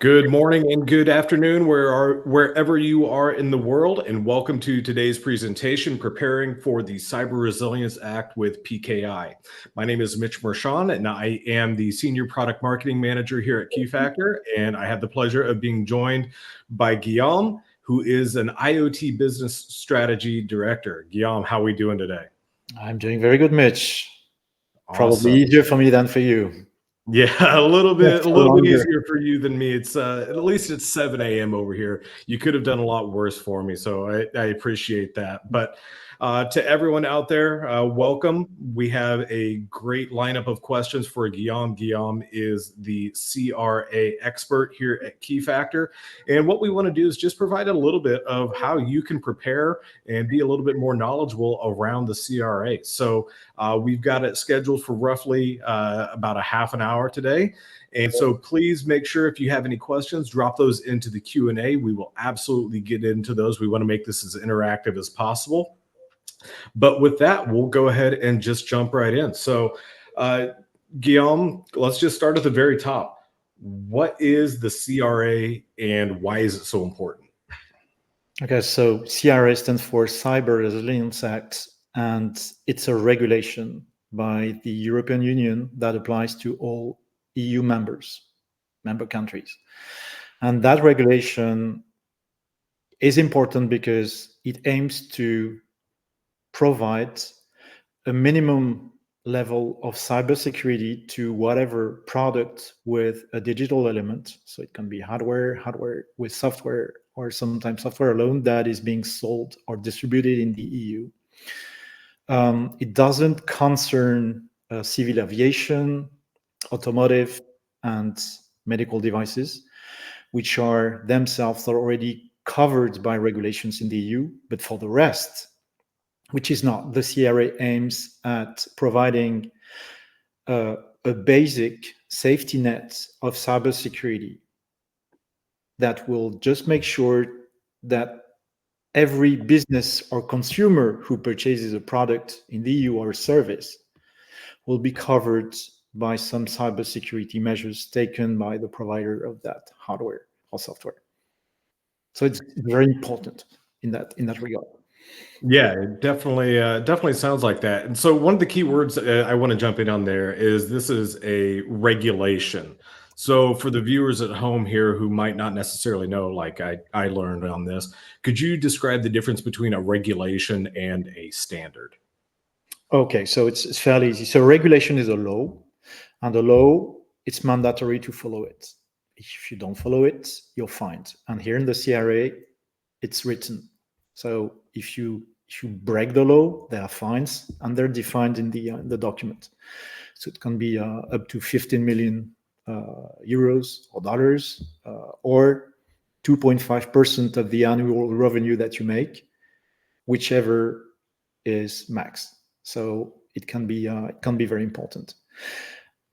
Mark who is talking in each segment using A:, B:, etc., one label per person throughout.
A: Good morning and good afternoon, wherever you are in the world, and welcome to today's presentation, Preparing for the Cyber Resilience Act with PKI. My name is Mitch Mershon, and I am the Senior Product Marketing Manager here at Keyfactor, and I have the pleasure of being joined by Guillaume, who is an IoT Business Strategy Director. Guillaume, how are we doing today?
B: I'm doing very good, Mitch. Probably
A: Awesome.
B: easier for me than for you.
A: Yeah, a little bit, a
B: For
A: little bit
B: longer.
A: easier for you than me. It's at least it's 7 a.m. over here. You could have done a lot worse for me, so I appreciate that. But to everyone out there, welcome. We have a great lineup of questions for Guillaume. Guillaume is the CRA expert here at Keyfactor, and what we want to do is just provide a little bit of how you can prepare and be a little bit more knowledgeable around the CRA. So we've got it scheduled for roughly about a half an hour today. And so please make sure if you have any questions, drop those into the Q&A. We will absolutely get into those. We want to make this as interactive as possible. But with that, we'll go ahead and just jump right in. So Guillaume, let's just start at the very top. What is the CRA and why is it so important?
B: Okay, so CRA stands for Cyber Resilience Act, and it's a regulation by the European Union that applies to all EU member countries. And that regulation is important because it aims to provide a minimum level of cybersecurity to whatever product with a digital element. So it can be hardware with software, or sometimes software alone that is being sold or distributed in the EU. It doesn't concern civil aviation, automotive, and medical devices, which are themselves already covered by regulations in the EU. But for the rest, which is not, the CRA aims at providing a basic safety net of cybersecurity that will just make sure that every business or consumer who purchases a product in the EU or a service will be covered by some cybersecurity measures taken by the provider of that hardware or software. So it's very important in that regard.
A: Yeah, it definitely sounds like that. And so one of the key words I want to jump in on there is this is a regulation. So for the viewers at home here who might not necessarily know, like I learned on this, could you describe the difference between a regulation and a standard?
B: Okay, so it's fairly easy. So regulation is a law, and the law, it's mandatory to follow it. If you don't follow it, you're fined. And here in the CRA, it's written. So if you break the law, there are fines, and they're defined in the document. So it can be up to 15 million euros or dollars, or 2.5% of the annual revenue that you make, whichever is max. So it can be very important.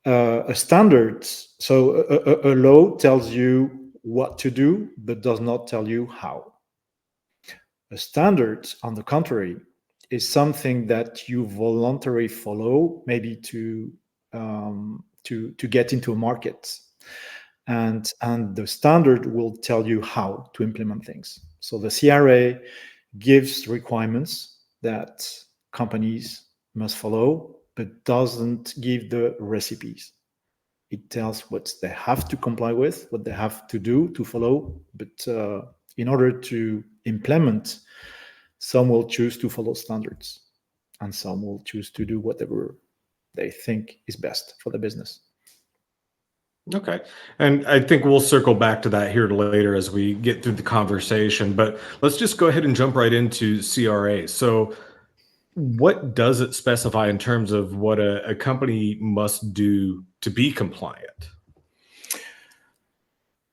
B: A standard, so a law tells you what to do, but does not tell you how. A standard, on the contrary, is something that you voluntarily follow, maybe to get into a market, and the standard will tell you how to implement things. So the CRA gives requirements that companies must follow, but doesn't give the recipes. It tells what they have to comply with, what they have to do to follow, but in order to implement, some will choose to follow standards, and some will choose to do whatever they think is best for the business.
A: Okay. And I think we'll circle back to that here later as we get through the conversation, but let's just go ahead and jump right into CRA. So what does it specify in terms of what a company must do to be compliant?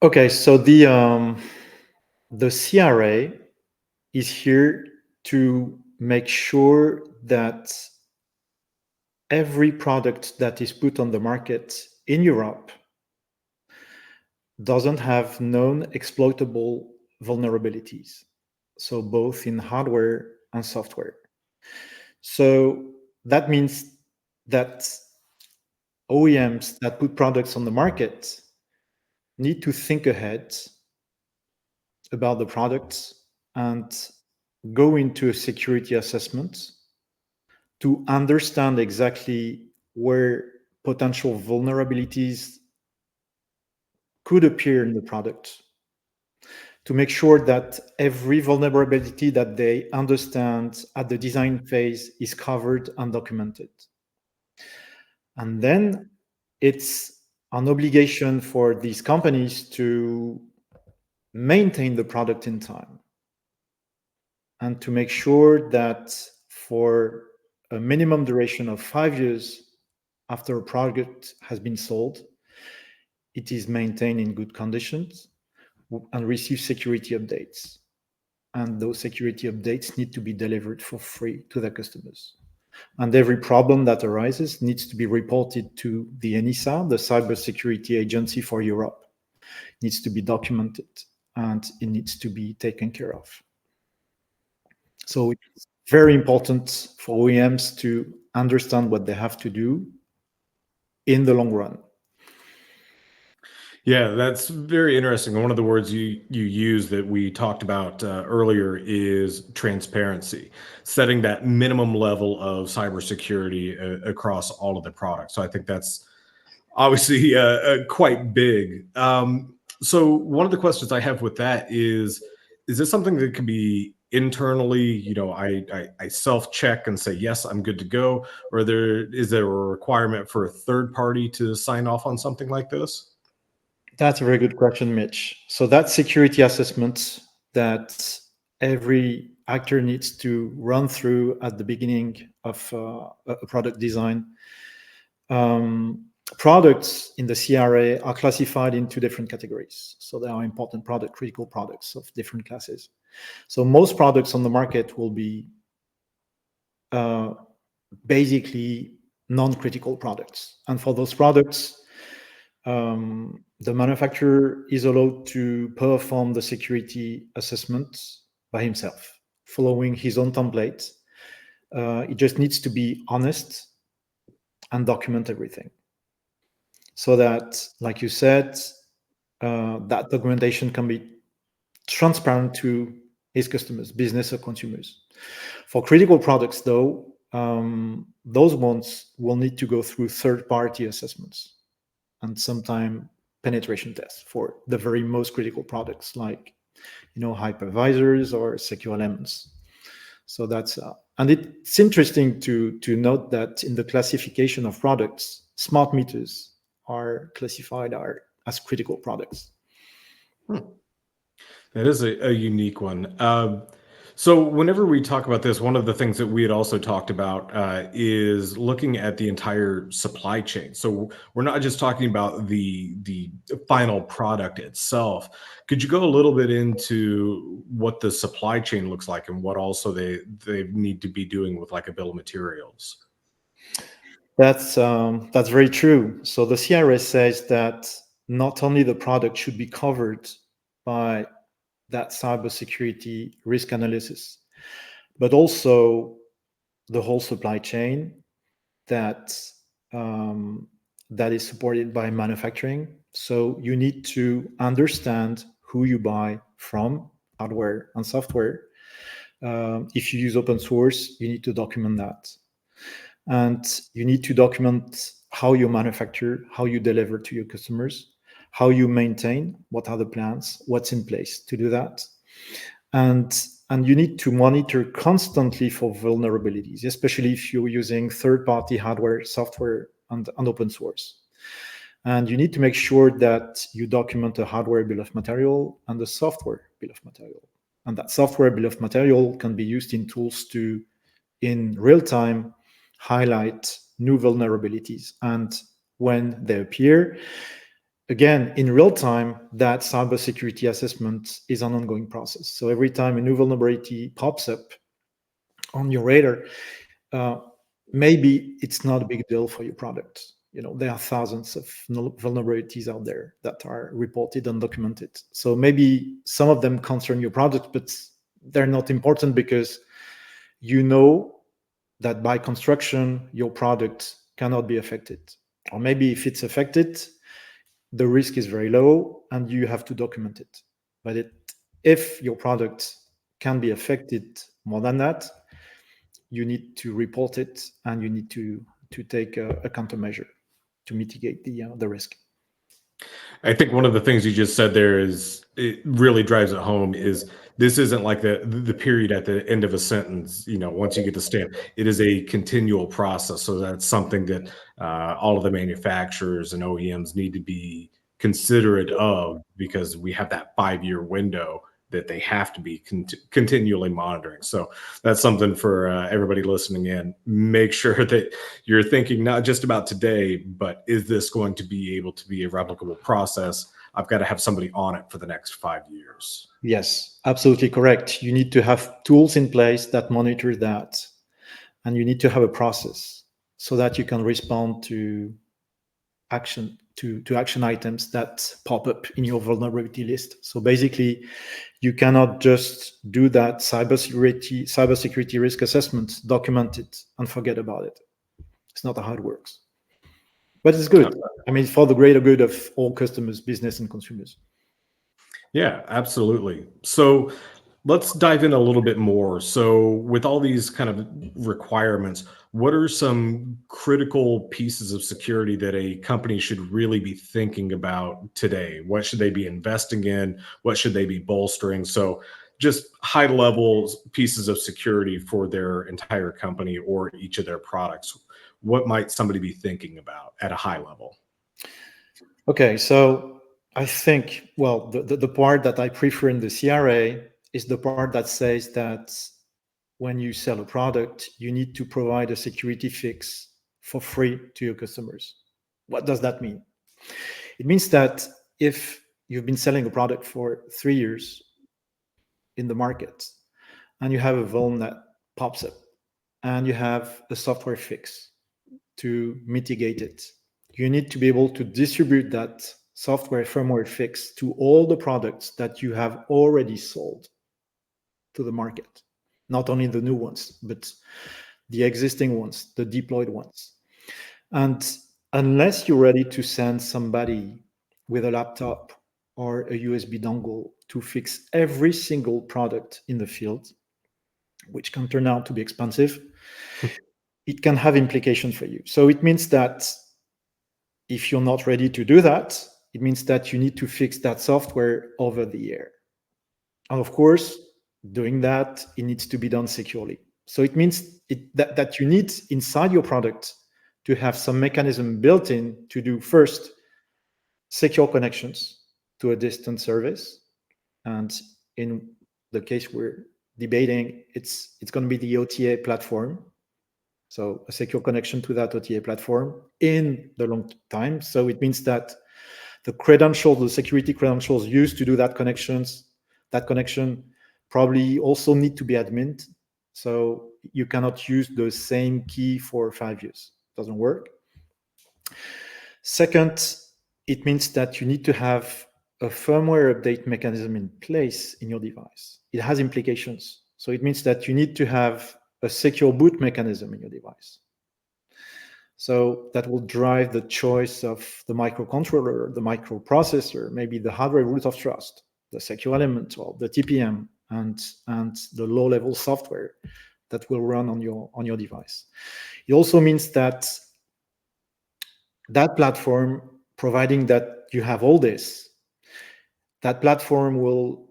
B: Okay, so the CRA is here to make sure that every product that is put on the market in Europe doesn't have known exploitable vulnerabilities, so both in hardware and software. So that means that OEMs that put products on the market need to think ahead about the product and go into a security assessment to understand exactly where potential vulnerabilities could appear in the product, to make sure that every vulnerability that they understand at the design phase is covered and documented. And then it's an obligation for these companies to maintain the product in time and to make sure that for a minimum duration of 5 years after a product has been sold, it is maintained in good conditions and receive security updates. And those security updates need to be delivered for free to their customers. And every problem that arises needs to be reported to the ENISA, the Cybersecurity Agency for Europe. It needs to be documented and it needs to be taken care of. So it's very important for OEMs to understand what they have to do in the long run.
A: Yeah, that's very interesting. One of the words you use that we talked about earlier is transparency, setting that minimum level of cybersecurity across all of the products. So I think that's obviously quite big. So one of the questions I have with that is this something that can be internally, I self-check and say, yes, I'm good to go, or is there a requirement for a third party to sign off on something like this?
B: That's a very good question, Mitch. So that security assessment that every actor needs to run through at the beginning of a product design. Products in the CRA are classified into different categories. So there are important product, critical products of different classes. So most products on the market will be basically non-critical products. And for those products, the manufacturer is allowed to perform the security assessment by himself, following his own template. It just needs to be honest and document everything. So that, like you said, that documentation can be transparent to his customers, business or consumers. For critical products, though, those ones will need to go through third-party assessments and sometimes penetration tests for the very most critical products, like hypervisors or secure elements. So that's and it's interesting to note that in the classification of products, smart meters are classified as critical products.
A: That is a unique one. So whenever we talk about this, one of the things that we had also talked about is looking at the entire supply chain. So we're not just talking about the final product itself. Could you go a little bit into what the supply chain looks like and what also they need to be doing with like a bill of materials?
B: That's very true. So the CRS says that not only the product should be covered by that cybersecurity risk analysis, but also the whole supply chain that is supported by manufacturing. So you need to understand who you buy from, hardware and software. If you use open source, you need to document that. And you need to document how you manufacture, how you deliver to your customers, how you maintain, what are the plans, what's in place to do that. And you need to monitor constantly for vulnerabilities, especially if you're using third-party hardware, software, and open source. And you need to make sure that you document a hardware bill of material and a software bill of material. And that software bill of material can be used in tools to, in real time, highlight new vulnerabilities. And when they appear, again, in real time, that cybersecurity assessment is an ongoing process. So every time a new vulnerability pops up on your radar, maybe it's not a big deal for your product. There are thousands of vulnerabilities out there that are reported and documented. So maybe some of them concern your product, but they're not important because that by construction, your product cannot be affected. Or maybe if it's affected, the risk is very low and you have to document it. But if your product can be affected more than that, you need to report it and you need to take a countermeasure to mitigate the risk.
A: I think one of the things you just said there is it really drives it home is this isn't like the period at the end of a sentence, once you get to stamp. It is a continual process. So that's something that all of the manufacturers and OEMs need to be considerate of, because we have that 5-year window that they have to be continually monitoring. So that's something for everybody listening in. Make sure that you're thinking not just about today, but is this going to be able to be a replicable process? I've got to have somebody on it for the next 5 years.
B: Yes, absolutely correct. You need to have tools in place that monitor that, and you need to have a process so that you can respond to action items that pop up in your vulnerability list. So basically, you cannot just do that cybersecurity risk assessment, document it, and forget about it. It's not how it works. But it's good. I mean, for the greater good of all customers, business, and consumers.
A: Yeah, absolutely. So let's dive in a little bit more. So with all these kind of requirements, what are some critical pieces of security that a company should really be thinking about today? What should they be investing in? What should they be bolstering? So just high level pieces of security for their entire company or each of their products. What might somebody be thinking about at a high level?
B: Okay, so I think, well, the part that I prefer in the CRA is the part that says that when you sell a product, you need to provide a security fix for free to your customers. What does that mean? It means that if you've been selling a product for 3 years in the market and you have a vuln that pops up and you have a software fix to mitigate it, you need to be able to distribute that software firmware fix to all the products that you have already sold to the market. Not only the new ones, but the existing ones, the deployed ones. And unless you're ready to send somebody with a laptop or a USB dongle to fix every single product in the field, which can turn out to be expensive, it can have implications for you. So it means that if you're not ready to do that, it means that you need to fix that software over the air. And of course, doing that, it needs to be done securely. So it means that you need inside your product to have some mechanism built in to do first secure connections to a distant service. And in the case we're debating, it's going to be the OTA platform. So a secure connection to that OTA platform in the long time. So it means that the security credentials used to do that connection probably also need to be admin. So you cannot use the same key for 5 years. It doesn't work. Second, it means that you need to have a firmware update mechanism in place in your device. It has implications. So it means that you need to have a secure boot mechanism in your device. So that will drive the choice of the microcontroller, the microprocessor, maybe the hardware root of trust, the secure element, or the TPM, and the low-level software that will run on your device. It also means that platform, providing that you have all this, that platform will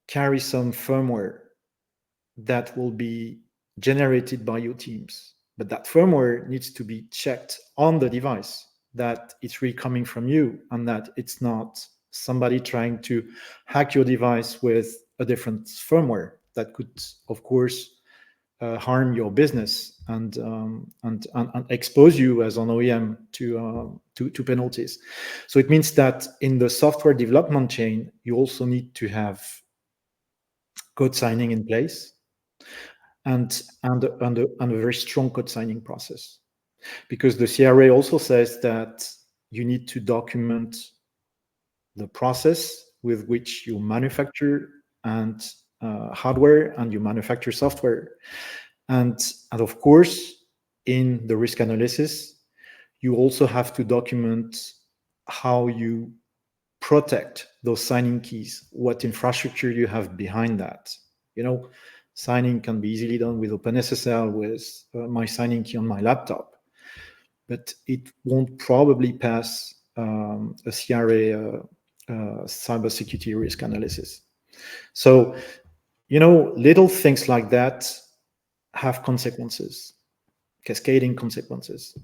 B: carry some firmware that will be generated by your teams. But that firmware needs to be checked on the device, that it's really coming from you and that it's not somebody trying to hack your device with a different firmware that could, of course, harm your business and expose you as an OEM to penalties. So it means that in the software development chain, you also need to have code signing in place and a very strong code signing process. Because the CRA also says that you need to document the process with which you manufacture and hardware and you manufacture software. And of course, in the risk analysis, you also have to document how you protect those signing keys, what infrastructure you have behind that. Signing can be easily done with OpenSSL, with my signing key on my laptop, but it won't probably pass a CRA cybersecurity risk analysis. So, little things like that have consequences, cascading consequences,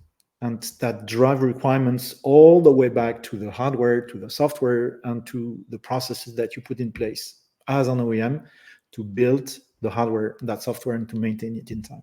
B: and that drive requirements all the way back to the hardware, to the software, and to the processes that you put in place as an OEM to build the hardware, that software, and to maintain it in time.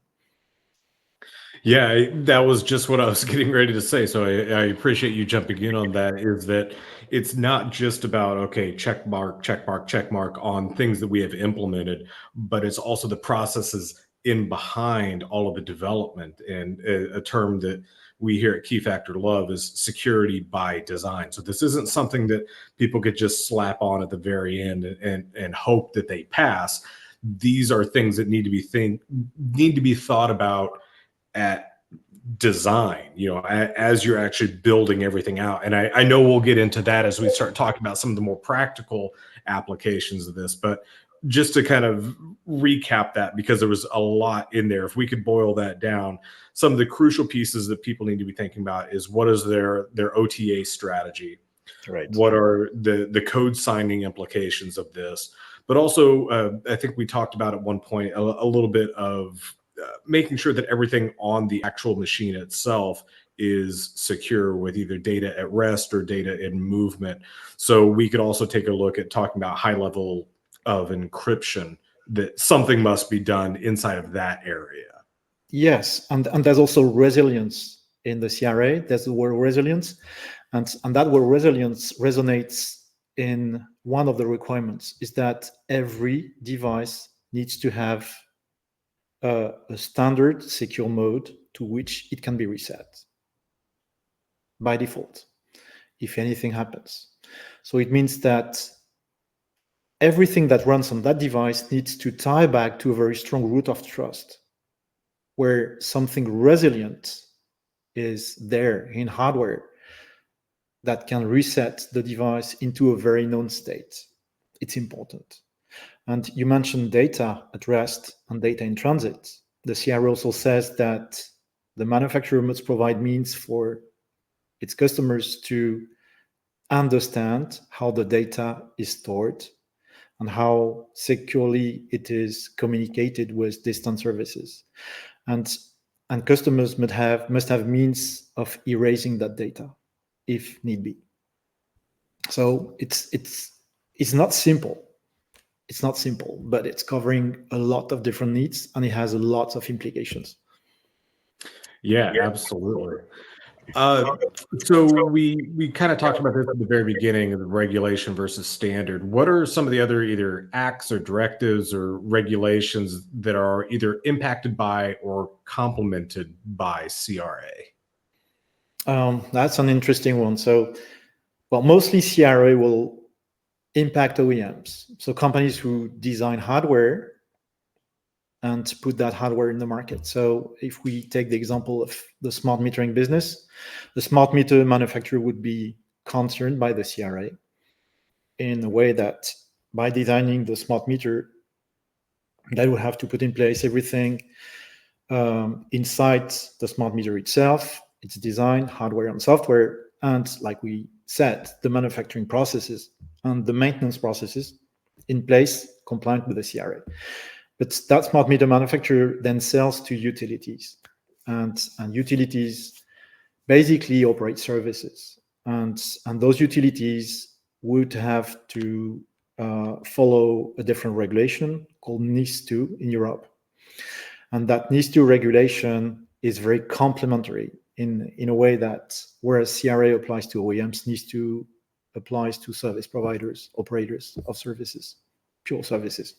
A: Yeah, that was just what I was getting ready to say. So I appreciate you jumping in on that. Is that it's not just about, okay, check mark, check mark, check mark on things that we have implemented, but it's also the processes in behind all of the development. And a term that we here at Keyfactor love is security by design. So this isn't something that people could just slap on at the very end and hope that they pass. These are things that need to be thought about at design, as you're actually building everything out. And I know we'll get into that as we start talking about some of the more practical applications of this, but just to kind of recap that, because there was a lot in there, if we could boil that down, some of the crucial pieces that people need to be thinking about is what is their OTA strategy,
B: right?
A: What are the code signing implications of this, but also I think we talked about at one point a little bit of making sure that everything on the actual machine itself is secure with either data at rest or data in movement. So we could also take a look at talking about high level of encryption, that something must be done inside of that area.
B: Yes, and there's also resilience in the CRA. There's the word resilience, and that word resilience resonates in one of the requirements, is that every device needs to have a standard secure mode to which it can be reset by default if anything happens. So it means that everything that runs on that device needs to tie back to a very strong root of trust, where something resilient is there in hardware that can reset the device into a very known state. It's important. And you mentioned data at rest and data in transit. The CRO also says that the manufacturer must provide means for its customers to understand how the data is stored and how securely it is communicated with distant services. And customers must have means of erasing that data if need be. So it's not simple. It's not simple, but it's covering a lot of different needs, and it has a lot of implications.
A: Yeah, absolutely. So we kind of talked about this at the very beginning of the regulation versus standard. What are some of the other either acts or directives or regulations that are either impacted by or complemented by CRA?
B: That's an interesting one. So, well, mostly CRA will impact OEMs, so companies who design hardware and put that hardware in the market. So if we take the example of the smart metering business, the smart meter manufacturer would be concerned by the CRA in a way that by designing the smart meter, they would have to put in place everything inside the smart meter itself, its design, hardware and software, and like we said, the manufacturing processes and the maintenance processes in place compliant with the CRA. But that smart meter manufacturer then sells to utilities, and utilities basically operate services, and those utilities would have to follow a different regulation called NIS2 in Europe, and that NIS2 regulation is very complementary in a way that whereas CRA applies to OEMs, NIS2 applies to service providers, operators of services, pure services.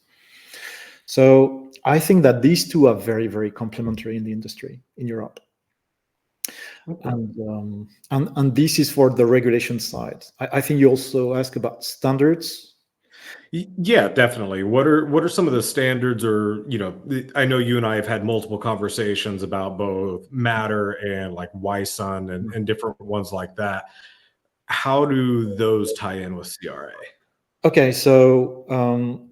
B: So I think that these two are very, very complementary in the industry in Europe. Okay. And this is for the regulation side. I think you also ask about standards.
A: Yeah, definitely. What are some of the standards, or I know you and I have had multiple conversations about both Matter and like YSUN and different ones like that. how do those tie in with CRA?
B: Okay, so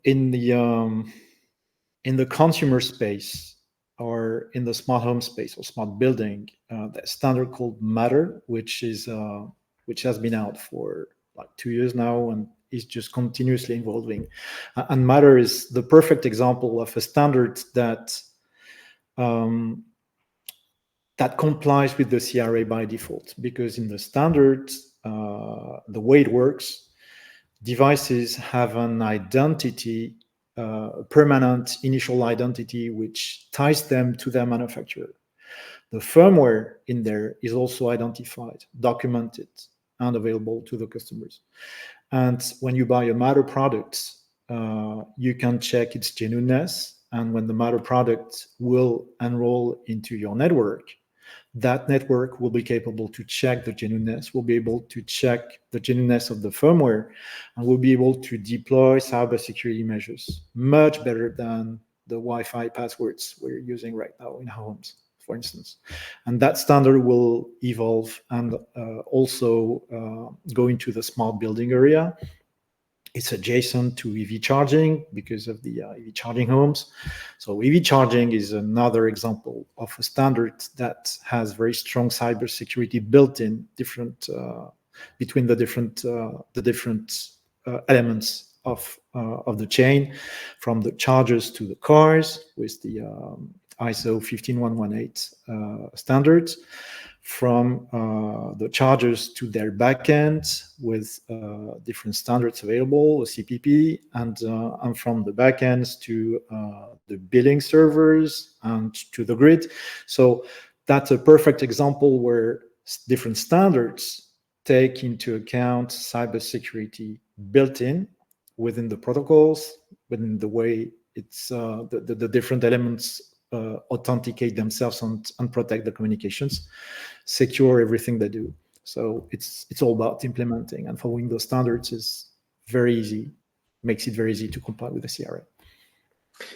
B: in the consumer space or in the smart home space or smart building, that standard called Matter, which has been out for like 2 years now and is just continuously evolving. And Matter is the perfect example of a standard that that complies with the CRA by default, because in the standard, the way it works, devices have an identity, a permanent initial identity, which ties them to their manufacturer. The firmware in there is also identified, documented, and available to the customers. And when you buy a Matter product, you can check its genuineness. And when the Matter product will enroll into your network, that network will be capable to check the genuineness, will be able to check the genuineness of the firmware, and will be able to deploy cybersecurity measures much better than the Wi-Fi passwords we're using right now in homes, for instance. And that standard will evolve and also go into the smart building area. It's adjacent to EV charging because of the EV charging homes. So EV charging is another example of a standard that has very strong cybersecurity built in between the different elements of the chain, from the chargers to the cars with the ISO 15118 standards, from the chargers to their backend with different standards available, CPP, and from the backends to the billing servers and to the grid. So that's a perfect example where different standards take into account cybersecurity built in within the protocols, within the way it's the different elements authenticate themselves and protect the communications, secure everything they do. So it's all about implementing, and following those standards is very easy, makes it very easy to comply with the CRA.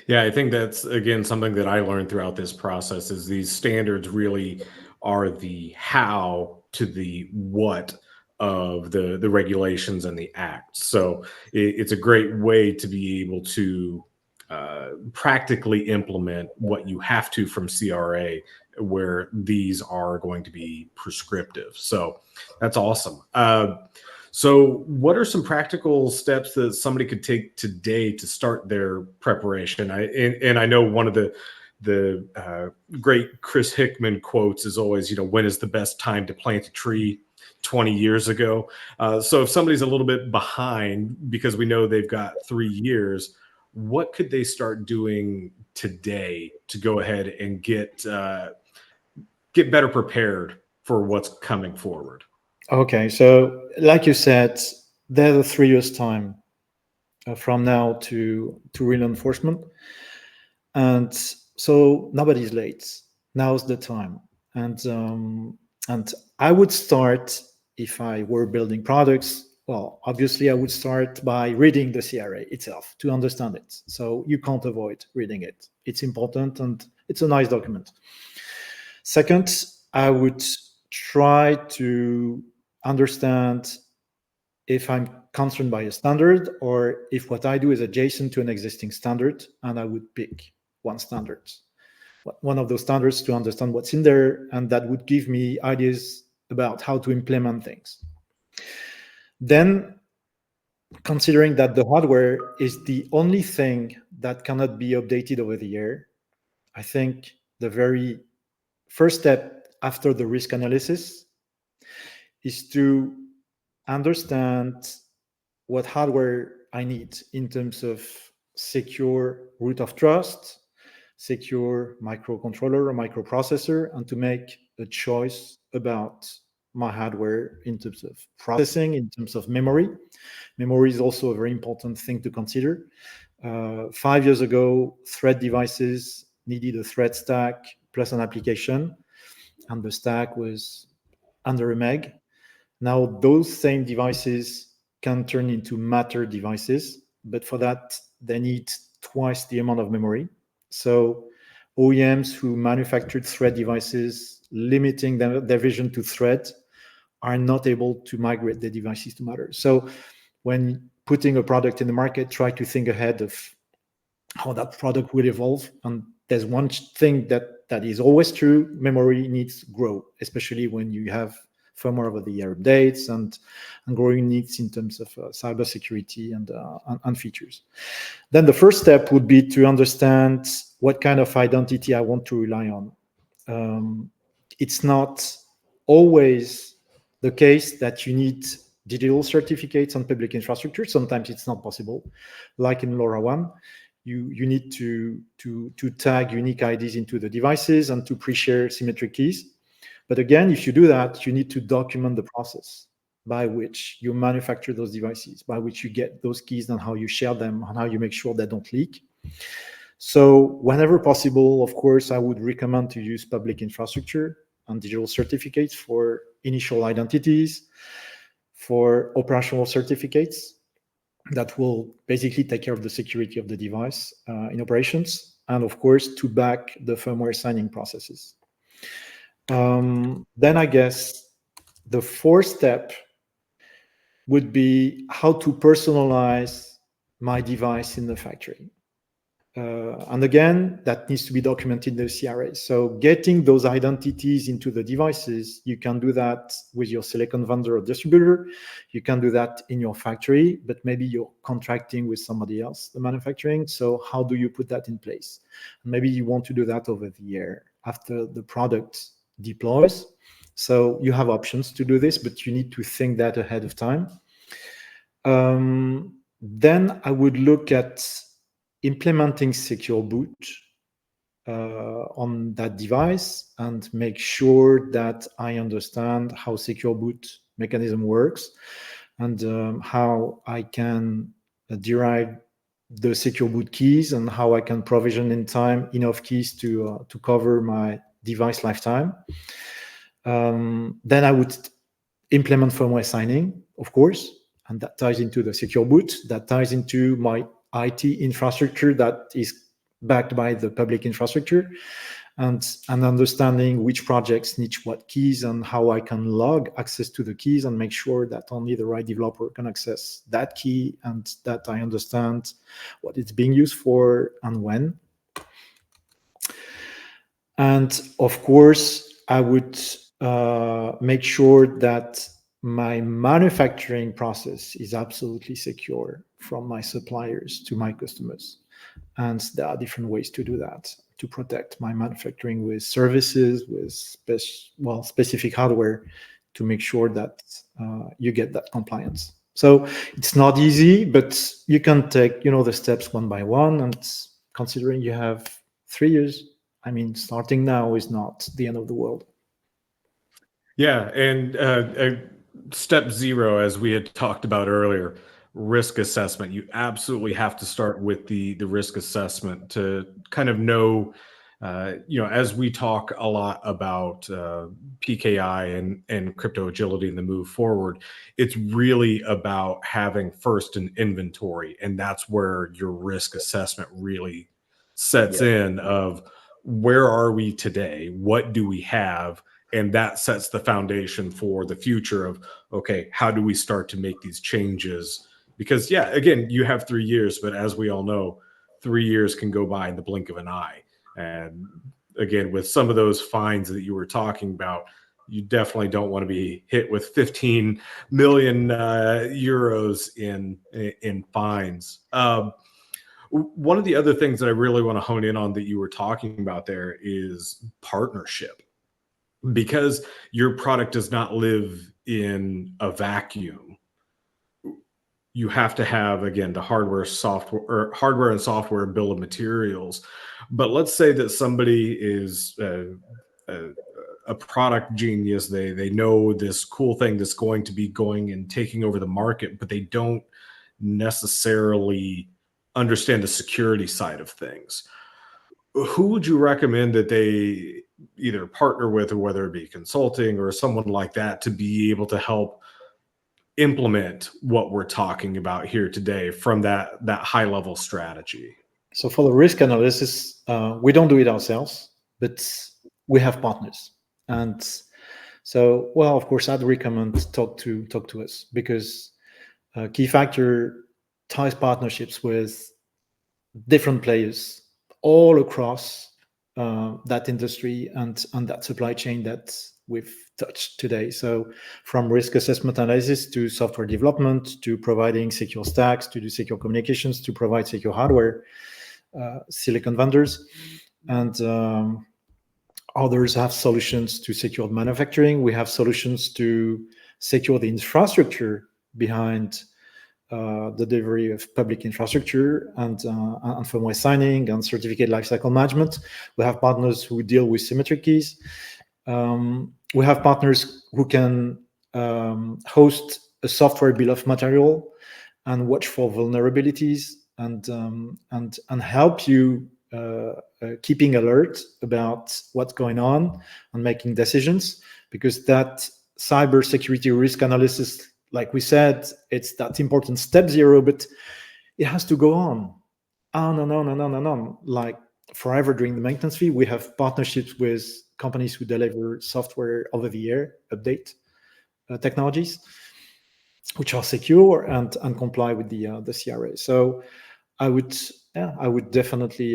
A: Yeah, I think that's, again, something that I learned throughout this process is these standards really are the how to the what of the regulations and the acts. So it's a great way to be able to practically implement what you have to from CRA, where these are going to be prescriptive. So that's awesome. So what are some practical steps that somebody could take today to start their preparation? And I know one of the great Chris Hickman quotes is always, when is the best time to plant a tree? 20 years ago. So if somebody's a little bit behind because we know they've got 3 years, what could they start doing today to go ahead and get better prepared for what's coming forward?
B: Okay, so like you said, there's a 3 years time from now to real enforcement, and so nobody's late. Now's the time, and I would start, if I were building products. Well, obviously, I would start by reading the CRA itself to understand it. So you can't avoid reading it. It's important and it's a nice document. Second, I would try to understand if I'm concerned by a standard or if what I do is adjacent to an existing standard, and I would pick one of those standards to understand what's in there, and that would give me ideas about how to implement things. Then, considering that the hardware is the only thing that cannot be updated over the air, I think the very first step after the risk analysis is to understand what hardware I need in terms of secure root of trust, secure microcontroller or microprocessor, and to make a choice about my hardware in terms of processing, in terms of memory. Memory is also a very important thing to consider. 5 years ago, thread devices needed a thread stack plus an application, and the stack was under a meg. Now, those same devices can turn into Matter devices, but for that, they need twice the amount of memory. So OEMs who manufactured thread devices, limiting their vision to thread, are not able to migrate their devices to Matter. So when putting a product in the market, try to think ahead of how that product will evolve. And there's one thing that is always true: memory needs to grow, especially when you have firmware over the air updates and growing needs in terms of cybersecurity and features. Then the first step would be to understand what kind of identity I want to rely on. It's not always the case that you need digital certificates on public infrastructure. Sometimes it's not possible. Like in LoRaWAN, you need to tag unique IDs into the devices and to pre-share symmetric keys. But again, if you do that, you need to document the process by which you manufacture those devices, by which you get those keys, and how you share them, and how you make sure they don't leak. So whenever possible, of course, I would recommend to use public infrastructure and digital certificates for initial identities, for operational certificates that will basically take care of the security of the device in operations, and of course, to back the firmware signing processes. Then I guess the fourth step would be how to personalize my device in the factory. And again, that needs to be documented in the CRA. So getting those identities into the devices, you can do that with your silicon vendor or distributor. You can do that in your factory, but maybe you're contracting with somebody else, the manufacturing. So how do you put that in place? Maybe you want to do that over the air after the product deploys. So you have options to do this, but you need to think that ahead of time. Then I would look at implementing secure boot on that device and make sure that I understand how secure boot mechanism works and how I can derive the secure boot keys and how I can provision in time enough keys to cover my device lifetime. Then I would implement firmware signing, of course, and that ties into the secure boot, that ties into my IT infrastructure that is backed by the public infrastructure, and understanding which projects need what keys and how I can log access to the keys and make sure that only the right developer can access that key and that I understand what it's being used for and when. And of course, I would make sure that my manufacturing process is absolutely secure from my suppliers to my customers. And there are different ways to do that, to protect my manufacturing with services, with specific hardware, to make sure that you get that compliance. So it's not easy, but you can take the steps one by one. And considering you have 3 years, I mean, starting now is not the end of the world.
A: Yeah, and step 0, as we had talked about earlier, risk assessment. You absolutely have to start with the risk assessment to kind of know, as we talk a lot about PKI and crypto agility and the move forward, it's really about having first an inventory, and that's where your risk assessment really sets in of where are we today, what do we have, and that sets the foundation for the future of, okay, how do we start to make these changes? Because yeah, again, you have 3 years, but as we all know, 3 years can go by in the blink of an eye. And again, with some of those fines that you were talking about, you definitely don't want to be hit with 15 million euros in fines. One of the other things that I really want to hone in on that you were talking about there is partnership. Because your product does not live in a vacuum, you have to have, again, the hardware and software bill of materials. But let's say that somebody is a product genius. They know this cool thing that's going to be going and taking over the market, but they don't necessarily understand the security side of things. Who would you recommend that they either partner with, or whether it be consulting or someone like that, to be able to help implement what we're talking about here today from that high level strategy?
B: So for the risk analysis, we don't do it ourselves, but we have partners. And So, well, of course, I'd recommend talk to us, because Keyfactor ties partnerships with different players all across that industry and that supply chain that we've touched today. So from risk assessment analysis to software development to providing secure stacks to do secure communications to provide secure hardware, silicon vendors, and others have solutions to secure manufacturing. We have solutions to secure the infrastructure behind the delivery of public infrastructure and firmware signing and certificate lifecycle management. We have partners who deal with symmetric keys. We have partners who can host a software bill of material and watch for vulnerabilities and help you keeping alert about what's going on and making decisions, because that cybersecurity risk analysis, like we said, it's that important step zero, but it has to go on and on, like forever during the maintenance fee. We have partnerships with companies who deliver software over the air update technologies, which are secure and comply with the CRA. So I would definitely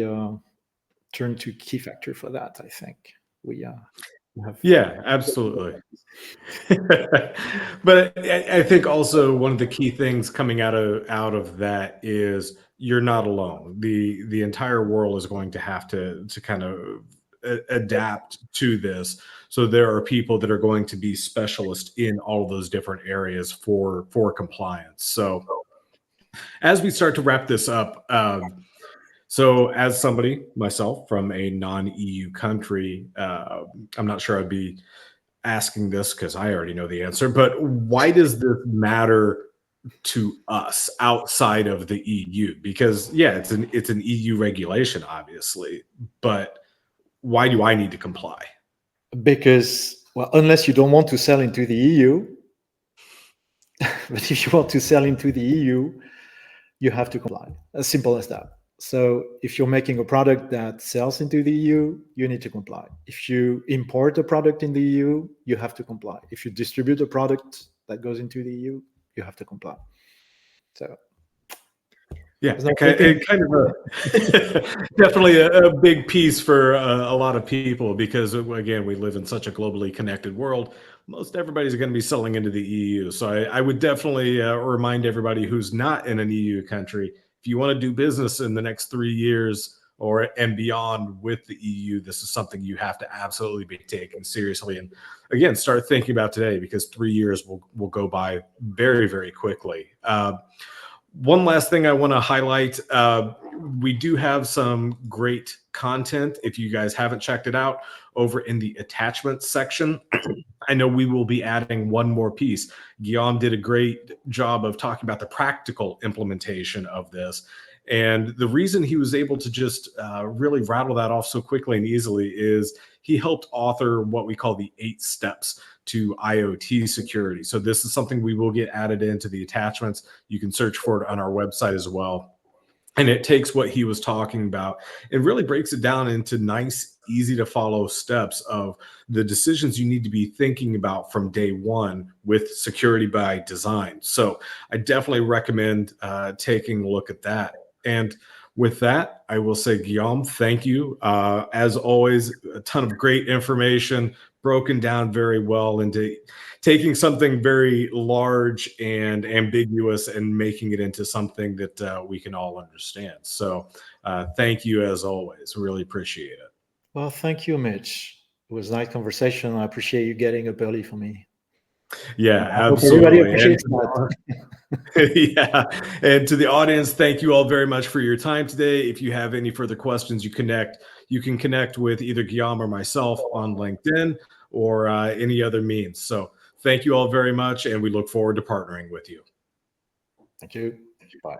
B: turn to Keyfactor for that. I think we have.
A: Yeah, absolutely. But I think also one of the key things coming out of that is you're not alone. The entire world is going to have to kind of adapt to this. So there are people that are going to be specialists in all of those different areas for compliance. So as we start to wrap this up, so as somebody myself from a non-EU country, I'm not sure I'd be asking this because I already know the answer, but why does this matter to us outside of the EU? Because yeah, it's an EU regulation, obviously, but why do I need to comply?
B: Because, well, unless you don't want to sell into the EU, but if you want to sell into the EU, you have to comply. As simple as that. So if you're making a product that sells into the EU, you need to comply. If you import a product in the EU, you have to comply. If you distribute a product that goes into the EU, you have to comply. So
A: yeah, kind of definitely a big piece for a lot of people, because again, we live in such a globally connected world. Most everybody's going to be selling into the EU. So I would definitely remind everybody who's not in an EU country, if you want to do business in the next 3 years or and beyond with the EU, this is something you have to absolutely be taking seriously. And again, start thinking about today, because 3 years will go by very, very quickly. One last thing I want to highlight, we do have some great content, if you guys haven't checked it out, over in the attachments section. I know we will be adding one more piece. Guillaume did a great job of talking about the practical implementation of this. And the reason he was able to just really rattle that off so quickly and easily is he helped author what we call the 8 steps to IoT security. So this is something we will get added into the attachments. You can search for it on our website as well. And it takes what he was talking about and really breaks it down into nice, easy to follow steps of the decisions you need to be thinking about from day one with security by design. So I definitely recommend taking a look at that. And with that, I will say, Guillaume, thank you. As always, a ton of great information broken down very well into taking something very large and ambiguous and making it into something that we can all understand. So thank you as always. Really appreciate it.
B: Well, thank you, Mitch. It was a nice conversation. I appreciate you getting up early for me.
A: Yeah,
B: Everybody
A: absolutely.
B: appreciates that.
A: Yeah. And to the audience, thank you all very much for your time today. If you have any further questions, you can connect with either Guillaume or myself on LinkedIn or any other means. So thank you all very much, and we look forward to partnering with you.
B: Thank you. Bye.